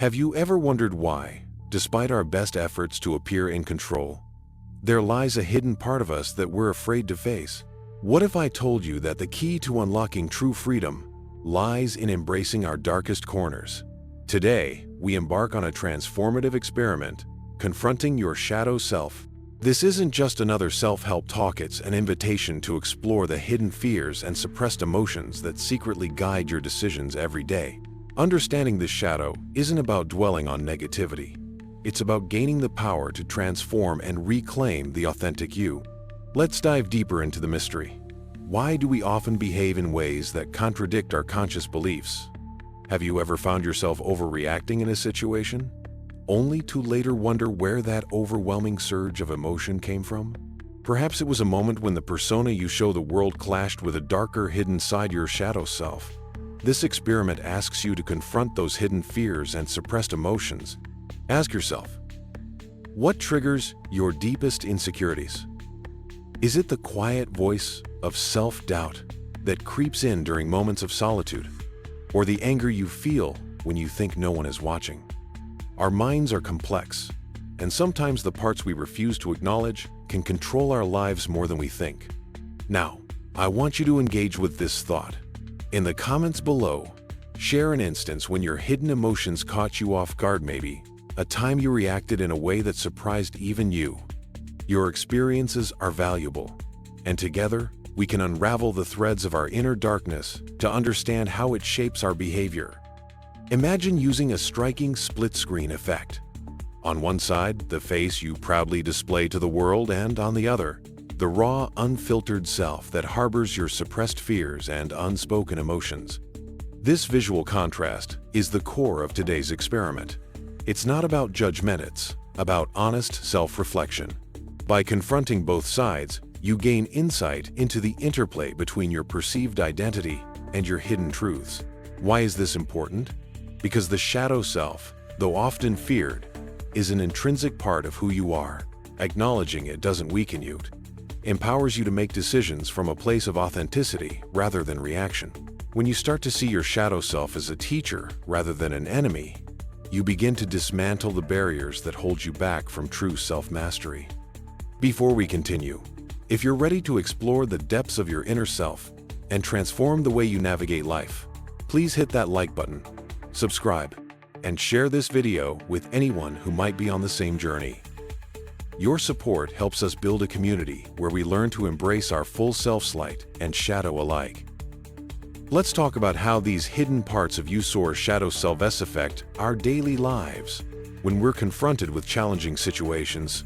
Have you ever wondered why, despite our best efforts to appear in control, there lies a hidden part of us that we're afraid to face? What if I told you that the key to unlocking true freedom lies in embracing our darkest corners? Today, we embark on a transformative experiment, confronting your shadow self. This isn't just another self-help talk, it's an invitation to explore the hidden fears and suppressed emotions that secretly guide your decisions every day. Understanding this shadow isn't about dwelling on negativity. It's about gaining the power to transform and reclaim the authentic you. Let's dive deeper into the mystery. Why do we often behave in ways that contradict our conscious beliefs? Have you ever found yourself overreacting in a situation, only to later wonder where that overwhelming surge of emotion came from? Perhaps it was a moment when the persona you show the world clashed with a darker hidden side, your shadow self. This experiment asks you to confront those hidden fears and suppressed emotions. Ask yourself, what triggers your deepest insecurities? Is it the quiet voice of self-doubt that creeps in during moments of solitude, or the anger you feel when you think no one is watching? Our minds are complex, and sometimes the parts we refuse to acknowledge can control our lives more than we think. Now, I want you to engage with this thought. In the comments below, share an instance when your hidden emotions caught you off guard, maybe a time you reacted in a way that surprised even you. Your experiences are valuable, and together we can unravel the threads of our inner darkness to understand how it shapes our behavior. Imagine using a striking split-screen effect. On one side, the face you proudly display to the world, and on the other, the raw, unfiltered self that harbors your suppressed fears and unspoken emotions. This visual contrast is the core of today's experiment. It's not about judgment, it's about honest self-reflection. By confronting both sides, you gain insight into the interplay between your perceived identity and your hidden truths. Why is this important? Because the shadow self, though often feared, is an intrinsic part of who you are. Acknowledging it doesn't weaken you. It empowers you to make decisions from a place of authenticity rather than reaction. When you start to see your shadow self as a teacher rather than an enemy, you begin to dismantle the barriers that hold you back from true self-mastery. Before we continue, if you're ready to explore the depths of your inner self and transform the way you navigate life, please hit that like button, subscribe, and share this video with anyone who might be on the same journey. Your support helps us build a community where we learn to embrace our full selves, light and shadow alike. Let's talk about how these hidden parts of your shadow self affect our daily lives. When we're confronted with challenging situations,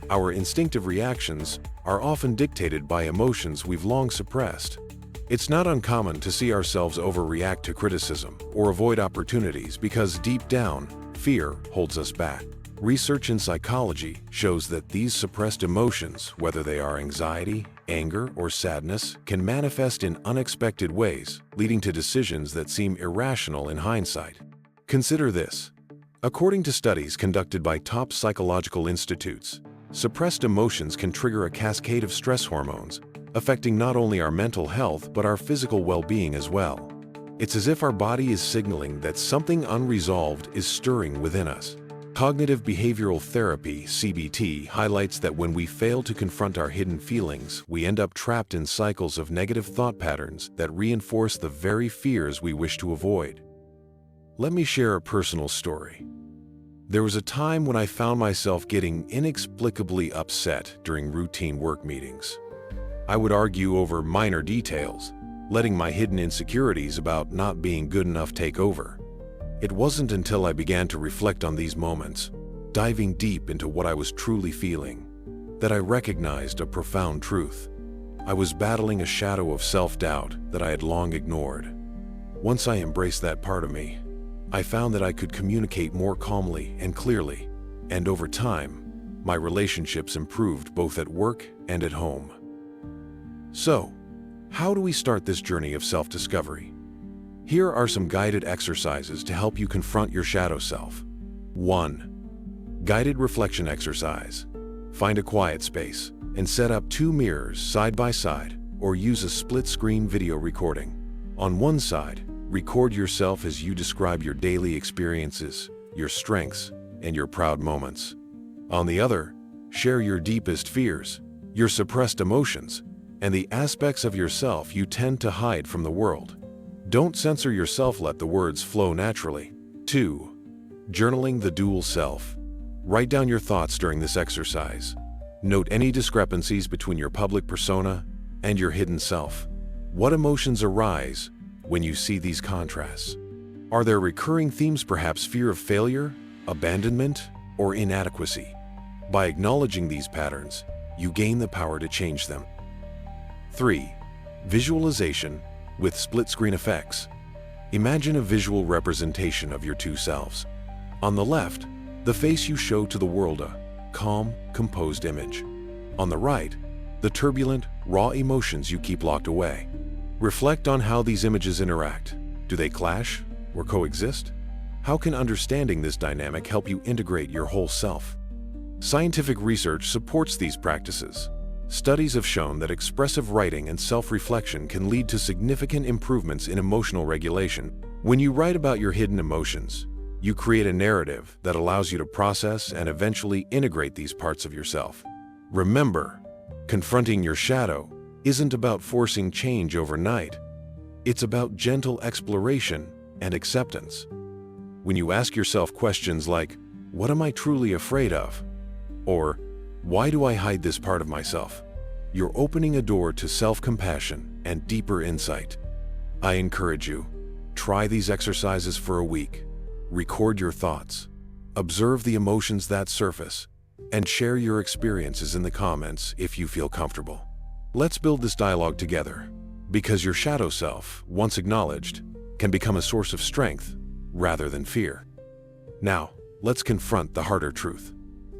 our instinctive reactions are often dictated by emotions we've long suppressed. It's not uncommon to see ourselves overreact to criticism or avoid opportunities because deep down, fear holds us back. Research in psychology shows that these suppressed emotions, whether they are anxiety, anger, or sadness, can manifest in unexpected ways, leading to decisions that seem irrational in hindsight. Consider this. According to studies conducted by top psychological institutes, suppressed emotions can trigger a cascade of stress hormones, affecting not only our mental health but our physical well-being as well. It's as if our body is signaling that something unresolved is stirring within us. Cognitive behavioral therapy, CBT, highlights that when we fail to confront our hidden feelings, we end up trapped in cycles of negative thought patterns that reinforce the very fears we wish to avoid. Let me share a personal story. There was a time when I found myself getting inexplicably upset during routine work meetings. I would argue over minor details, letting my hidden insecurities about not being good enough take over. It wasn't until I began to reflect on these moments, diving deep into what I was truly feeling, that I recognized a profound truth. I was battling a shadow of self-doubt that I had long ignored. Once I embraced that part of me, I found that I could communicate more calmly and clearly, and over time, my relationships improved both at work and at home. So, how do we start this journey of self-discovery? Here are some guided exercises to help you confront your shadow self. 1. Guided reflection exercise. Find a quiet space and set up 2 mirrors side by side, or use a split-screen video recording. On one side, record yourself as you describe your daily experiences, your strengths, and your proud moments. On the other, share your deepest fears, your suppressed emotions, and the aspects of yourself you tend to hide from the world. Don't censor yourself, let the words flow naturally. 2. Journaling the dual self. Write down your thoughts during this exercise. Note any discrepancies between your public persona and your hidden self. What emotions arise when you see these contrasts? Are there recurring themes, perhaps fear of failure, abandonment, or inadequacy? By acknowledging these patterns, you gain the power to change them. 3. Visualization with split-screen effects. Imagine a visual representation of your two selves. On the left, the face you show to the world, a calm, composed image. On the right, the turbulent, raw emotions you keep locked away. Reflect on how these images interact. Do they clash or coexist? How can understanding this dynamic help you integrate your whole self? Scientific research supports these practices. Studies have shown that expressive writing and self-reflection can lead to significant improvements in emotional regulation. When you write about your hidden emotions, you create a narrative that allows you to process and eventually integrate these parts of yourself. Remember, confronting your shadow isn't about forcing change overnight. It's about gentle exploration and acceptance. When you ask yourself questions like, "What am I truly afraid of?" or "Why do I hide this part of myself?" you're opening a door to self-compassion and deeper insight. I encourage you, try these exercises for a week. Record your thoughts, observe the emotions that surface, and share your experiences in the comments if you feel comfortable. Let's build this dialogue together, because your shadow self, once acknowledged, can become a source of strength rather than fear. Now, let's confront the harder truth.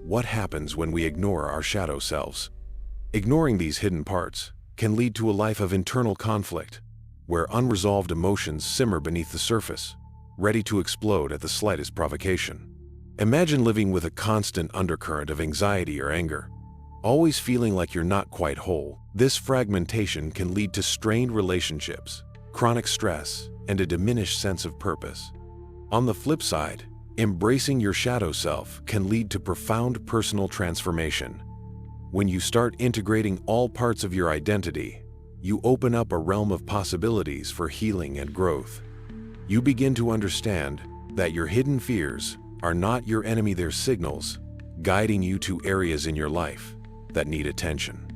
What happens when we ignore our shadow selves? Ignoring these hidden parts can lead to a life of internal conflict, where unresolved emotions simmer beneath the surface, ready to explode at the slightest provocation. Imagine living with a constant undercurrent of anxiety or anger, always feeling like you're not quite whole. This fragmentation can lead to strained relationships, chronic stress, and a diminished sense of purpose. On the flip side, embracing your shadow self can lead to profound personal transformation. When you start integrating all parts of your identity, you open up a realm of possibilities for healing and growth. You begin to understand that your hidden fears are not your enemy, they're signals guiding you to areas in your life that need attention.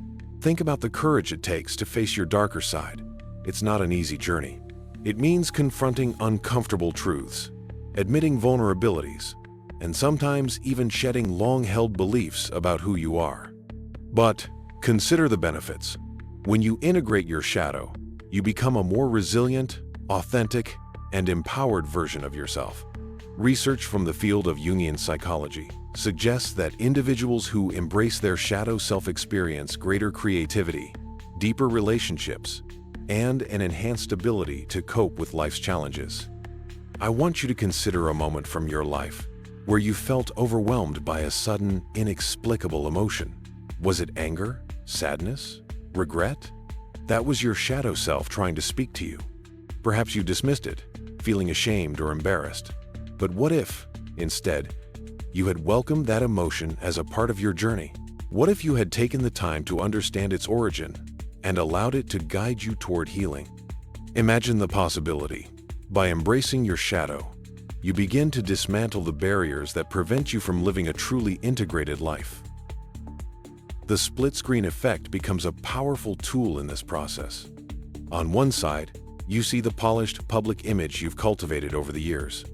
Think about the courage it takes to face your darker side. It's not an easy journey. It means confronting uncomfortable truths, admitting vulnerabilities, and sometimes even shedding long-held beliefs about who you are. But consider the benefits. When you integrate your shadow, you become a more resilient, authentic, and empowered version of yourself. Research from the field of Jungian psychology suggests that individuals who embrace their shadow self experience greater creativity, deeper relationships, and an enhanced ability to cope with life's challenges. I want you to consider a moment from your life where you felt overwhelmed by a sudden, inexplicable emotion. Was it anger, sadness, regret? That was your shadow self trying to speak to you. Perhaps you dismissed it, feeling ashamed or embarrassed. But what if, instead, you had welcomed that emotion as a part of your journey? What if you had taken the time to understand its origin and allowed it to guide you toward healing? Imagine the possibility. By embracing your shadow, you begin to dismantle the barriers that prevent you from living a truly integrated life. The split-screen effect becomes a powerful tool in this process. On one side, you see the polished public image you've cultivated over the years.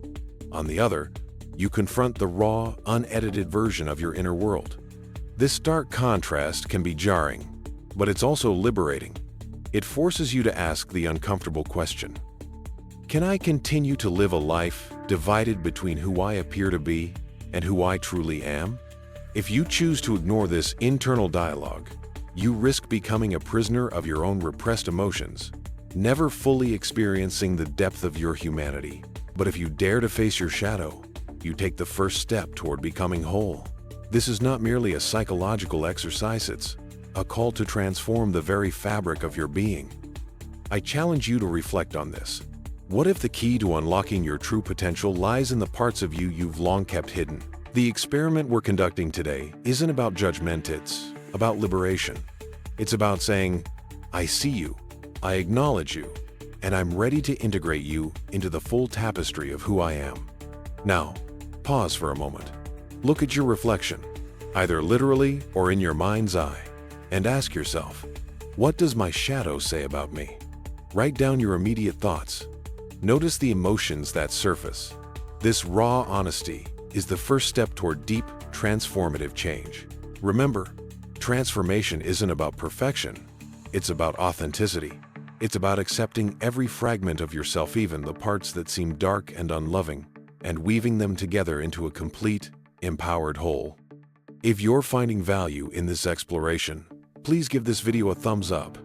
On the other, you confront the raw, unedited version of your inner world. This stark contrast can be jarring, but it's also liberating. It forces you to ask the uncomfortable question: can I continue to live a life divided between who I appear to be and who I truly am? If you choose to ignore this internal dialogue, you risk becoming a prisoner of your own repressed emotions, never fully experiencing the depth of your humanity. But if you dare to face your shadow, you take the first step toward becoming whole. This is not merely a psychological exercise, it's a call to transform the very fabric of your being. I challenge you to reflect on this. What if the key to unlocking your true potential lies in the parts of you you've long kept hidden? The experiment we're conducting today isn't about judgment, it's about liberation. It's about saying, I see you, I acknowledge you, and I'm ready to integrate you into the full tapestry of who I am. Now, pause for a moment. Look at your reflection, either literally or in your mind's eye, and ask yourself, what does my shadow say about me? Write down your immediate thoughts. Notice the emotions that surface. This raw honesty is the first step toward deep, transformative change. Remember, transformation isn't about perfection, it's about authenticity. It's about accepting every fragment of yourself, even the parts that seem dark and unloving, and weaving them together into a complete, empowered whole. If you're finding value in this exploration, please give this video a thumbs up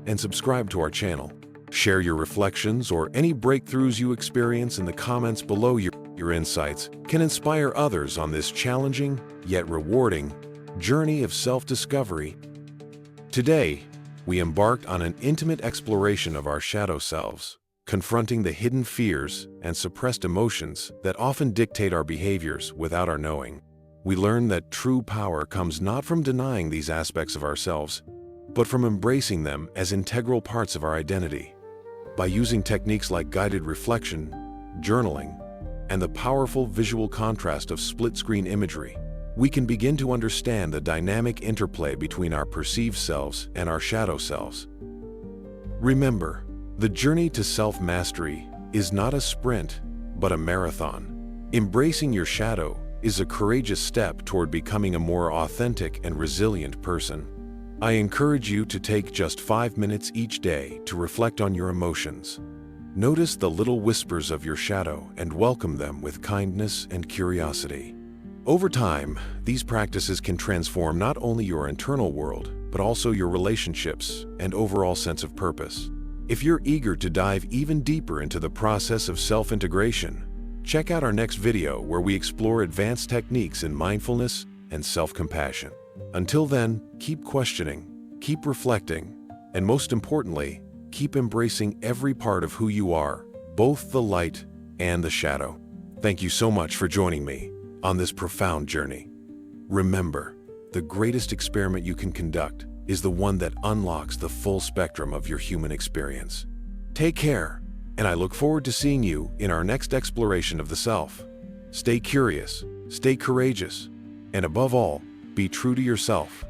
and subscribe to our channel. Share your reflections or any breakthroughs you experience in the comments below. Your insights can inspire others on this challenging yet rewarding journey of self-discovery. Today, we embarked on an intimate exploration of our shadow selves, confronting the hidden fears and suppressed emotions that often dictate our behaviors without our knowing. We learned that true power comes not from denying these aspects of ourselves, but from embracing them as integral parts of our identity. By using techniques like guided reflection, journaling, and the powerful visual contrast of split-screen imagery, we can begin to understand the dynamic interplay between our perceived selves and our shadow selves. Remember, the journey to self-mastery is not a sprint, but a marathon. Embracing your shadow is a courageous step toward becoming a more authentic and resilient person. I encourage you to take just 5 minutes each day to reflect on your emotions. Notice the little whispers of your shadow and welcome them with kindness and curiosity. Over time, these practices can transform not only your internal world, but also your relationships and overall sense of purpose. If you're eager to dive even deeper into the process of self-integration, check out our next video where we explore advanced techniques in mindfulness and self-compassion. Until then, keep questioning, keep reflecting, and most importantly, keep embracing every part of who you are, both the light and the shadow. Thank you so much for joining me on this profound journey. Remember, the greatest experiment you can conduct is the one that unlocks the full spectrum of your human experience. Take care, and I look forward to seeing you in our next exploration of the self. Stay curious, stay courageous, and above all, be true to yourself.